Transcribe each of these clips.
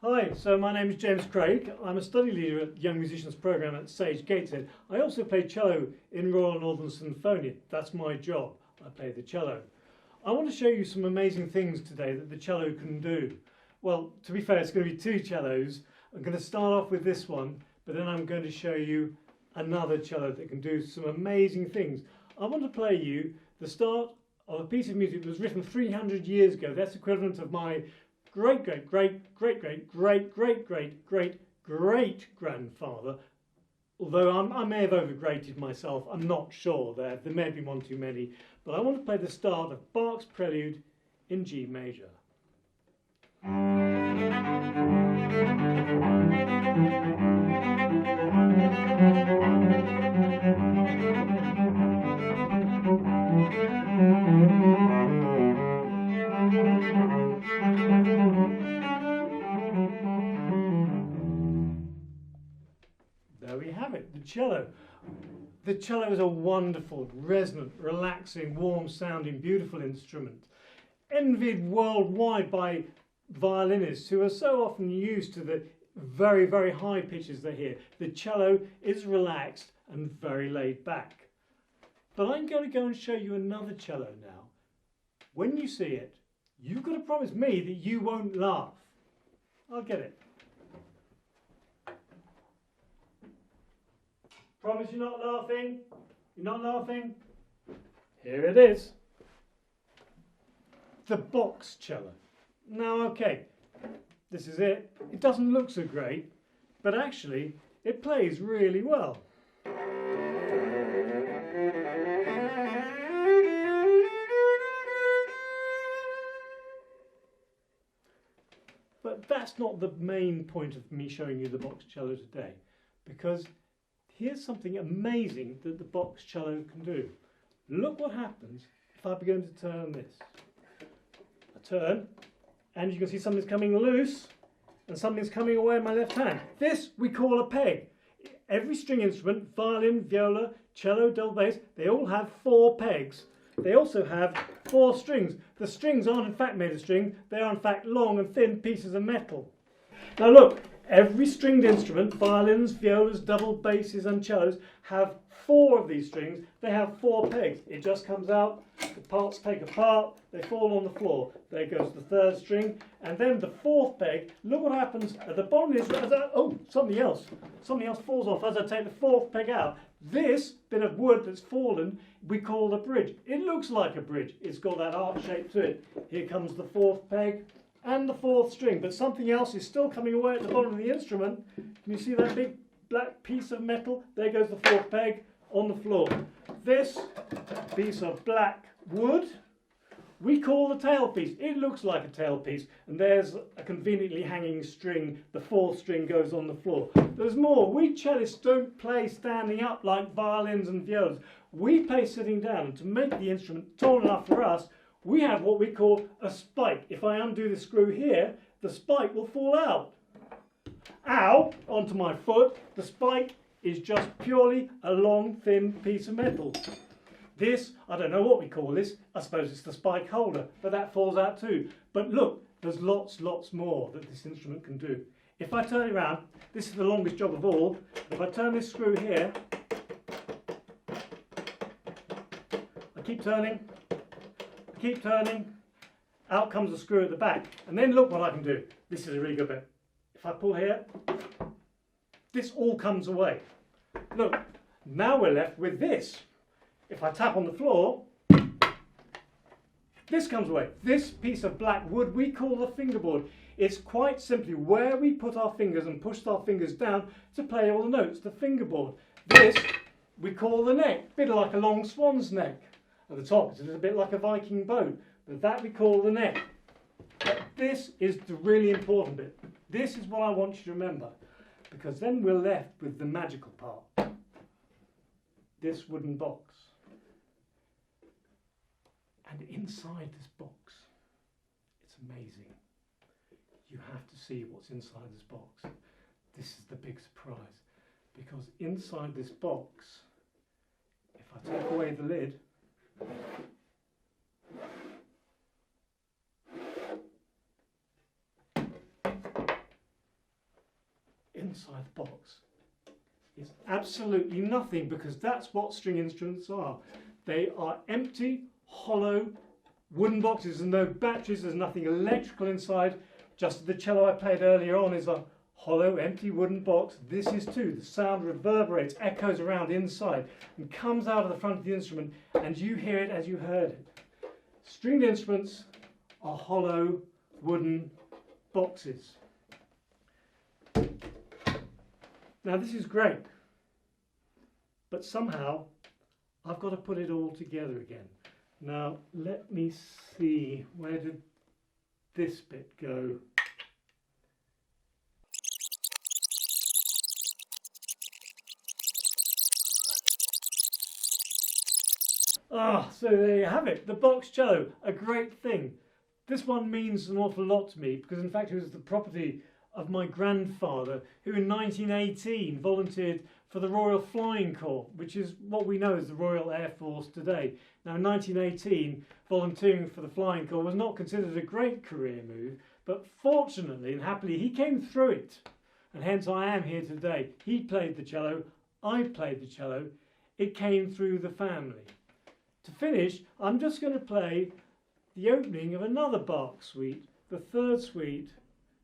Hi, so my name is James Craig. I'm a study leader at the Young Musicians Programme at Sage Gateshead. I also play cello in Royal Northern Sinfonia. That's my job. I play the cello. I want to show you some amazing things today that the cello can do. Well, to be fair, it's going to be two cellos. I'm going to start off with this one, but then I'm going to show you another cello that can do some amazing things. I want to play you the start of a piece of music that was written 300 years ago. That's equivalent of my great-great-great-great-great-great-great-grandfather. Although I may have overgraded myself, I'm not sure. There may have been one too many. But I want to play the start of Bach's Prelude in G major. There we have it, the cello. The cello is a wonderful, resonant, relaxing, warm-sounding, beautiful instrument, envied worldwide by violinists who are so often used to the very, very high pitches they hear. The cello is relaxed and very laid back. But I'm going to go and show you another cello now. When you see it, you've got to promise me that you won't laugh. I'll get it. Promise you're not laughing? You're not laughing? Here it is. The box cello. Now, okay, this is it. It doesn't look so great, but actually it plays really well. But that's not the main point of me showing you the box cello today, because here's something amazing that the box cello can do. Look what happens if I begin to turn this. I turn, and you can see something's coming loose, and something's coming away in my left hand. This we call a peg. Every string instrument, violin, viola, cello, double bass, they all have 4 pegs. They also have 4 strings. The strings aren't in fact made of string, they are in fact long and thin pieces of metal. Now look, every stringed instrument, violins, violas, double basses and cellos, have 4 of these strings. They have 4 pegs. It just comes out, the parts take apart, they fall on the floor. There goes the 3rd string, and then the 4th peg. Look what happens at the bottom of this. Oh, something else falls off as I take the 4th peg out. This bit of wood that's fallen, we call the bridge. It looks like a bridge. It's got that arc shape to it. Here comes the 4th peg and the 4th string, but something else is still coming away at the bottom of the instrument. Can you see that big black piece of metal? There goes the 4th peg on the floor. This piece of black wood we call the tailpiece. It looks like a tailpiece, and there's a conveniently hanging string. The 4th string goes on the floor. There's more. We cellists don't play standing up like violins and violas. We play sitting down, and to make the instrument tall enough for us, we have what we call a spike. If I undo the screw here, the spike will fall out. Ow! Onto my foot. The spike is just purely a long, thin piece of metal. This, I don't know what we call this. I suppose it's the spike holder, but that falls out too. But look, there's lots more that this instrument can do. If I turn it around, this is the longest job of all. If I turn this screw here, I keep turning, out comes the screw at the back. And then look what I can do. This is a really good bit. If I pull here, this all comes away. Look, now we're left with this. If I tap on the floor, this comes away. This piece of black wood we call the fingerboard. It's quite simply where we put our fingers and push our fingers down to play all the notes, the fingerboard. This we call the neck, a bit like a long swan's neck. At the top it's a little bit like a Viking boat, but that we call the neck. But this is the really important bit. This is what I want you to remember, because then we're left with the magical part. This wooden box. And inside this box, it's amazing. You have to see what's inside this box. This is the big surprise, because inside this box, if I take away the lid, inside the box is absolutely nothing, because that's what string instruments are. They are empty, hollow, wooden boxes. There's no batteries, there's nothing electrical inside. Just the cello I played earlier on is a hollow, empty wooden box. This is too. The sound reverberates, echoes around inside, and comes out of the front of the instrument, and you hear it as you heard it. Stringed instruments are hollow, wooden boxes. Now this is great, but somehow I've got to put it all together again. Now let me see, where did this bit go? So there you have it, the box cello, a great thing. This one means an awful lot to me, because in fact it was the property of my grandfather, who in 1918 volunteered for the Royal Flying Corps, which is what we know as the Royal Air Force today. Now in 1918, volunteering for the Flying Corps was not considered a great career move, but fortunately and happily he came through it, and hence I am here today. He played the cello, I played the cello, it came through the family. To finish, I'm just going to play the opening of another Bach suite, the third suite,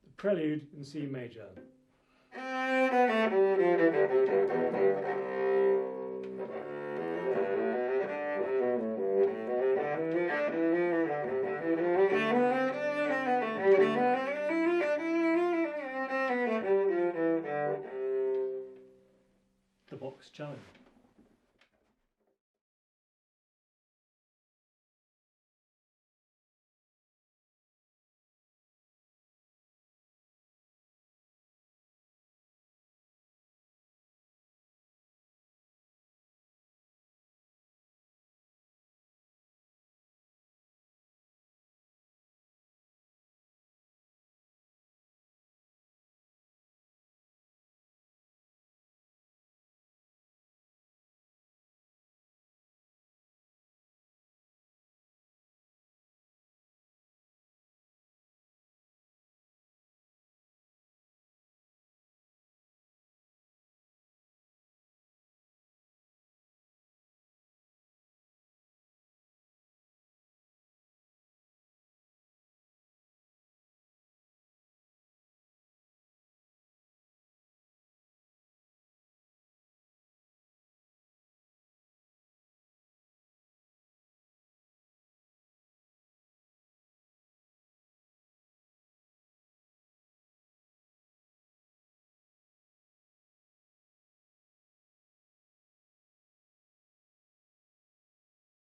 the Prelude in C major. The box cello.